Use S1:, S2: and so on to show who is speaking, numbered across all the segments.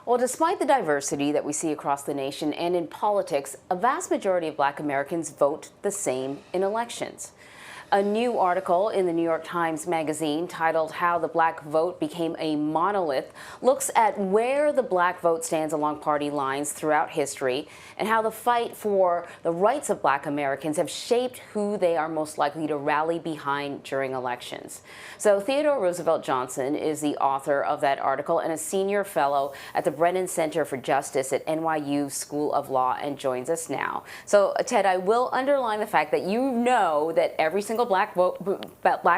S1: Well, despite the diversity that we see across the nation and in politics, a vast majority of Black Americans vote the same in elections. A new article in the New York Times Magazine titled How the Black Vote Became a Monolith looks at where the Black vote stands along party lines throughout history and how the fight for the rights of Black Americans have shaped who they are most likely to rally behind during elections. So Theodore Roosevelt Johnson is the author of that article and a senior fellow at the Brennan Center for Justice at NYU School of Law and joins us now. So Ted, I will underline the fact that you know that every single black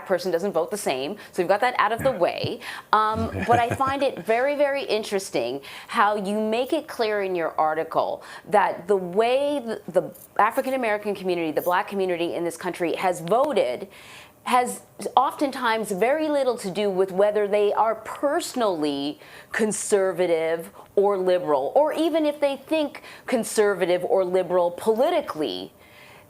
S1: person doesn't vote the same, so we've got that out of the way. But I find it very, very interesting how you make it clear in your article that the way the African American community, the Black community in this country has voted has oftentimes very little to do with whether they are personally conservative or liberal, or even if they think conservative or liberal politically.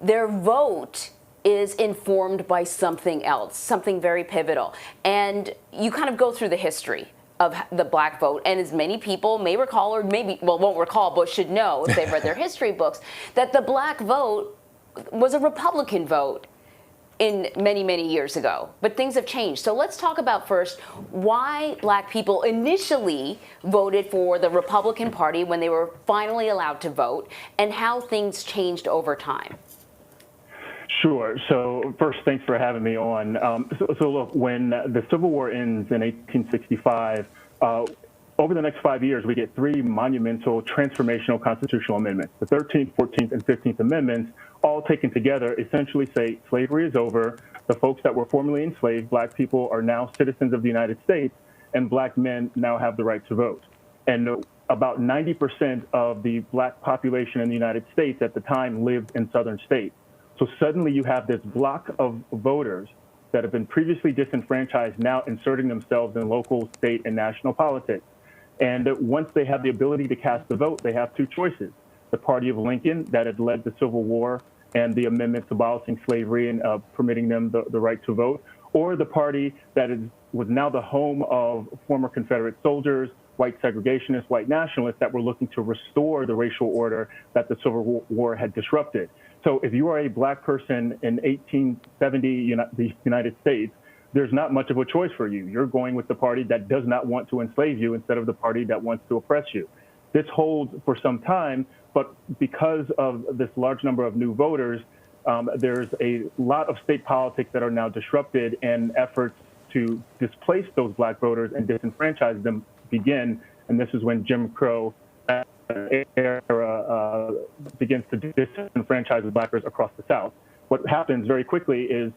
S1: Their vote is informed by something else, something very pivotal. And you kind of go through the history of the Black vote, and as many people may recall, or maybe, well, won't recall, but should know if they've read their history books, that the Black vote was a Republican vote in many, many years ago. But things have changed. So let's talk about first why Black people initially voted for the Republican Party when they were finally allowed to vote, and how things changed over time.
S2: Sure. So first, thanks for having me on. So look, when the Civil War ends in 1865, over the next 5 years, we get three monumental transformational constitutional amendments. The 13th, 14th, and 15th Amendments, all taken together, essentially say slavery is over. The folks that were formerly enslaved, Black people, are now citizens of the United States, and Black men now have the right to vote. And about 90% of the Black population in the United States at the time lived in southern states. So suddenly you have this block of voters that have been previously disenfranchised now inserting themselves in local, state, and national politics. And once they have the ability to cast the vote, they have two choices. The party of Lincoln that had led the Civil War and the amendments abolishing slavery and permitting them the right to vote, or the party that was now the home of former Confederate soldiers, white segregationists, white nationalists that were looking to restore the racial order that the Civil War had disrupted. So if you are a Black person in 1870, the United States, there's not much of a choice for you. You're going with the party that does not want to enslave you instead of the party that wants to oppress you. This holds for some time, but because of this large number of new voters, there's a lot of state politics that are now disrupted, and efforts to displace those Black voters and disenfranchise them begin. And this is when Jim Crow era begins to disenfranchise the Black voters across the South. What happens very quickly is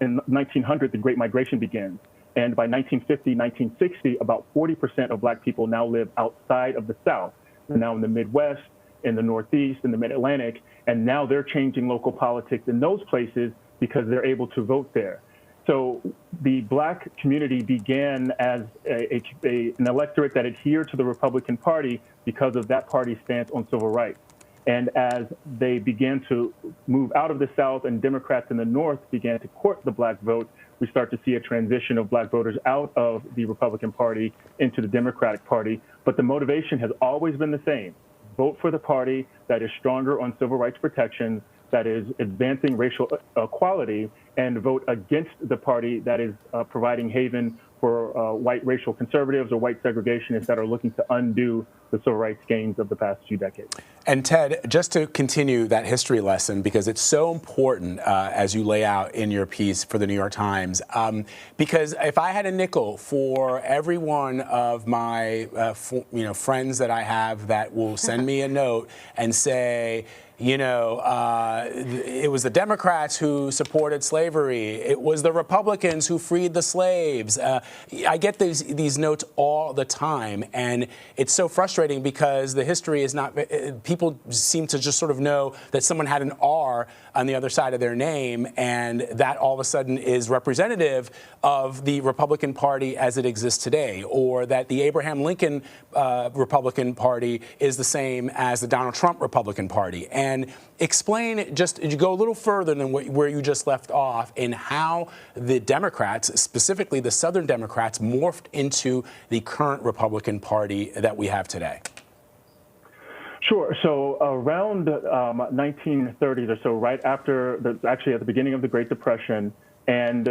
S2: in 1900, the Great Migration begins. And by 1950, 1960, about 40% of Black people now live outside of the South. They're now in the Midwest, in the Northeast, in the Mid-Atlantic, and now they're changing local politics in those places because they're able to vote there. So the Black community began as an electorate that adhered to the Republican Party because of that party's stance on civil rights. And as they began to move out of the South and Democrats in the North began to court the Black vote, we start to see a transition of Black voters out of the Republican Party into the Democratic Party. But the motivation has always been the same. Vote for the party that is stronger on civil rights protections, that is advancing racial equality, and vote against the party that is providing haven for white racial conservatives or white segregationists that are looking to undo the civil rights gains of the past few decades.
S3: And Ted, just to continue that history lesson, because it's so important as you lay out in your piece for the New York Times, because if I had a nickel for every one of my friends that I have that will send me a note and say, it was the Democrats who supported slavery. It was the Republicans who freed the slaves. I get these notes all the time, and it's so frustrating frustrating because the history is not, people seem to just sort of know that someone had an R on the other side of their name, and that all of a sudden is representative of the Republican Party as it exists today, or that the Abraham Lincoln Republican Party is the same as the Donald Trump Republican Party. And explain, just you go a little further than where you just left off, in how the Democrats, specifically the Southern Democrats, morphed into the current Republican Party that we have today.
S2: Sure. So around 1930s or so, right after, actually at the beginning of the Great Depression, and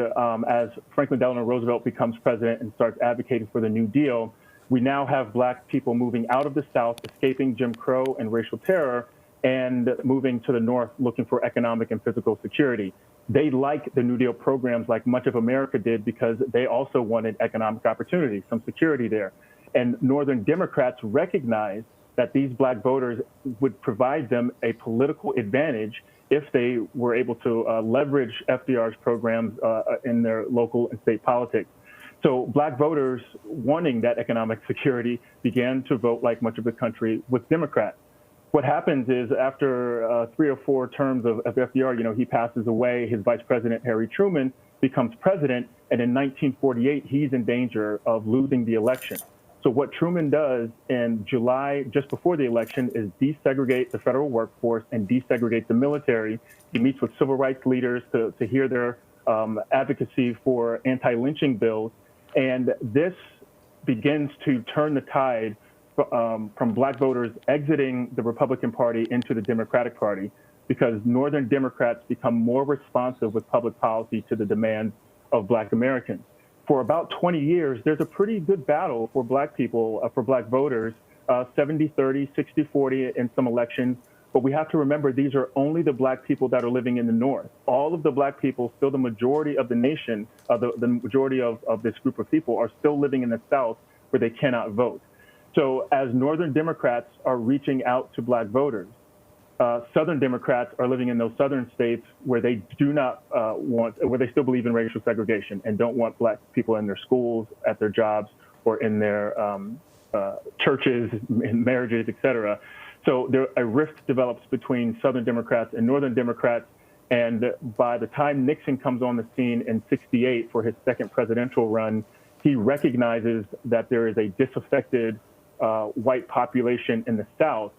S2: as Franklin Delano Roosevelt becomes president and starts advocating for the New Deal, we now have black people moving out of the South, escaping Jim Crow and racial terror, and moving to the North looking for economic and physical security. They like the New Deal programs like much of America did because they also wanted economic opportunity, some security there. And Northern Democrats recognized that these black voters would provide them a political advantage if they were able to leverage FDR's programs in their local and state politics. So black voters wanting that economic security began to vote, like much of the country, with Democrats. What happens is after 3 or 4 terms of FDR, he passes away, his vice president, Harry Truman, becomes president, and in 1948, he's in danger of losing the election. So what Truman does in July, just before the election, is desegregate the federal workforce and desegregate the military. He meets with civil rights leaders to hear their advocacy for anti-lynching bills. And this begins to turn the tide from black voters exiting the Republican Party into the Democratic Party, because Northern Democrats become more responsive with public policy to the demands of black Americans. For about 20 years, there's a pretty good battle for black people, for black voters, 70-30, 60-40 in some elections. But we have to remember, these are only the black people that are living in the North. All of the black people, still the majority of the nation, the majority of this group of people are still living in the South where they cannot vote. So as Northern Democrats are reaching out to black voters, Southern Democrats are living in those Southern states where they do not where they still believe in racial segregation and don't want black people in their schools, at their jobs, or in their churches, in marriages, et cetera. So a rift develops between Southern Democrats and Northern Democrats. And by the time Nixon comes on the scene in '68 for his second presidential run, he recognizes that there is a disaffected white population in the South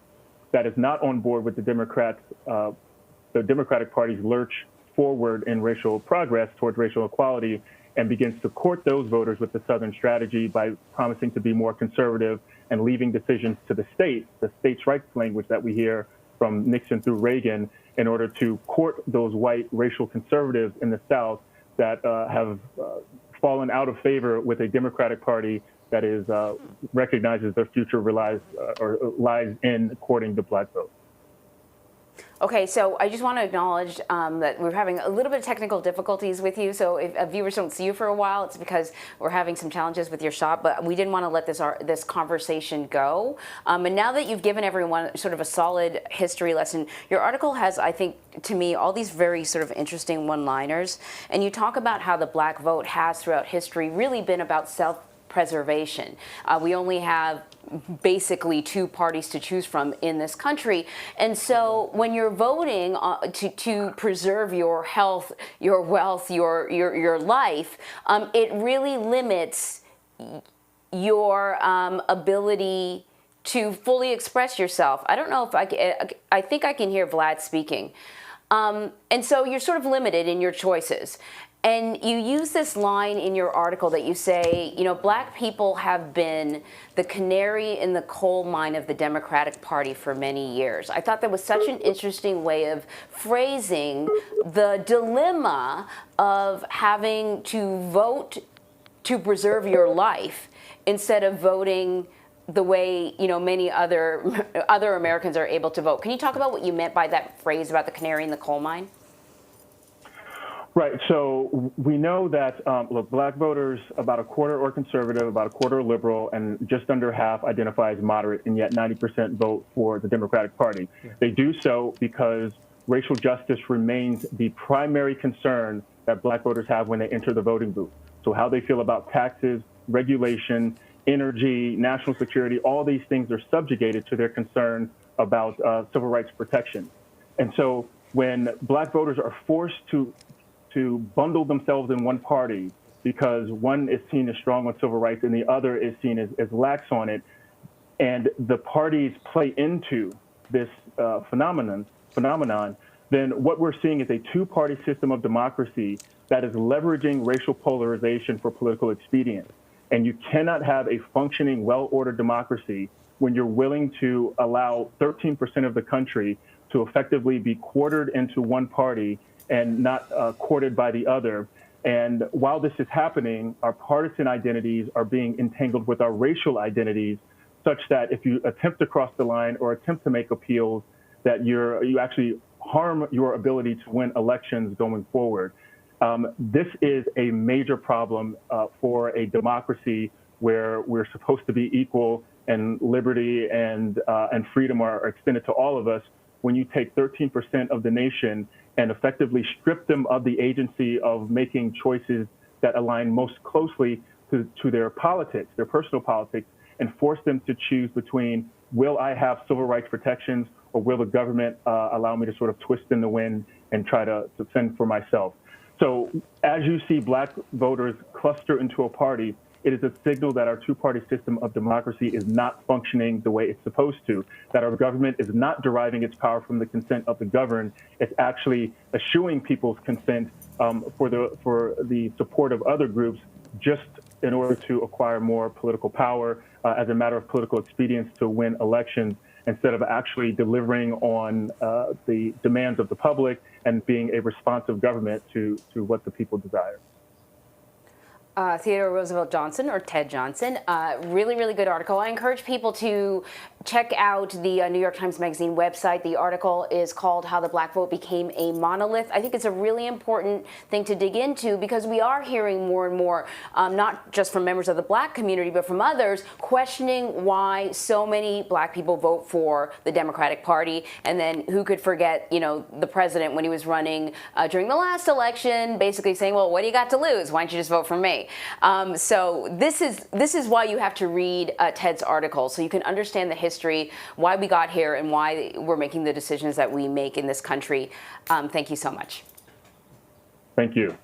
S2: that is not on board with the Democrats, the Democratic Party's lurch forward in racial progress towards racial equality, and begins to court those voters with the Southern strategy by promising to be more conservative and leaving decisions to the states' rights language that we hear from Nixon through Reagan, in order to court those white racial conservatives in the South that have fallen out of favor with a Democratic Party that is recognizes their future relies or lies in courting the black vote.
S1: Okay, so I just want to acknowledge that we're having a little bit of technical difficulties with you. So if viewers don't see you for a while, it's because we're having some challenges with your shop. But we didn't want to let this conversation go. And now that you've given everyone sort of a solid history lesson, your article has, I think, to me, all these very sort of interesting one-liners. And you talk about how the black vote has, throughout history, really been about self-preservation. We only have basically 2 parties to choose from in this country. And so when you're voting to preserve your health, your wealth, your life, it really limits your ability to fully express yourself. I don't know if I think I can hear Vlad speaking. And so you're sort of limited in your choices. And you use this line in your article that you say, black people have been the canary in the coal mine of the Democratic Party for many years. I thought that was such an interesting way of phrasing the dilemma of having to vote to preserve your life instead of voting the way many other Americans are able to vote. Can you talk about what you meant by that phrase about the canary in the coal mine?
S2: Right. So we know that, look, black voters, about a quarter are conservative, about a quarter are liberal, and just under half identify as moderate, and yet 90% vote for the Democratic Party. Yeah. They do so because racial justice remains the primary concern that black voters have when they enter the voting booth. So how they feel about taxes, regulation, energy, national security, all these things are subjugated to their concern about civil rights protection. And so when Black voters are forced to bundle themselves in one party because one is seen as strong on civil rights and the other is seen as lax on it, and the parties play into this phenomenon, then what we're seeing is a two-party system of democracy that is leveraging racial polarization for political expedience. And you cannot have a functioning, well-ordered democracy when you're willing to allow 13% of the country to effectively be quartered into one party and not courted by the other. And while this is happening, our partisan identities are being entangled with our racial identities, such that if you attempt to cross the line or attempt to make appeals, that you actually harm your ability to win elections going forward. This is a major problem for a democracy where we're supposed to be equal and liberty and freedom are extended to all of us. When you take 13% of the nation and effectively strip them of the agency of making choices that align most closely to their politics, their personal politics, and force them to choose between, will I have civil rights protections or will the government allow me to sort of twist in the wind and try to fend for myself? So as you see Black voters cluster into a party, it is a signal that our two-party system of democracy is not functioning the way it's supposed to, that our government is not deriving its power from the consent of the governed. It's actually eschewing people's consent for the support of other groups just in order to acquire more political power as a matter of political expedience to win elections, instead of actually delivering on the demands of the public and being a responsive government to what the people desire.
S1: Theodore Roosevelt Johnson, or Ted Johnson. Really, really good article. I encourage people to check out the New York Times Magazine website. The article is called How the Black Vote Became a Monolith. I think it's a really important thing to dig into because we are hearing more and more, not just from members of the Black community, but from others, questioning why so many Black people vote for the Democratic Party. And then who could forget, the president when he was running during the last election, basically saying, well, what do you got to lose? Why don't you just vote for me? So this is why you have to read Ted's article, so you can understand the history, why we got here, and why we're making the decisions that we make in this country. Thank you so much.
S2: Thank you.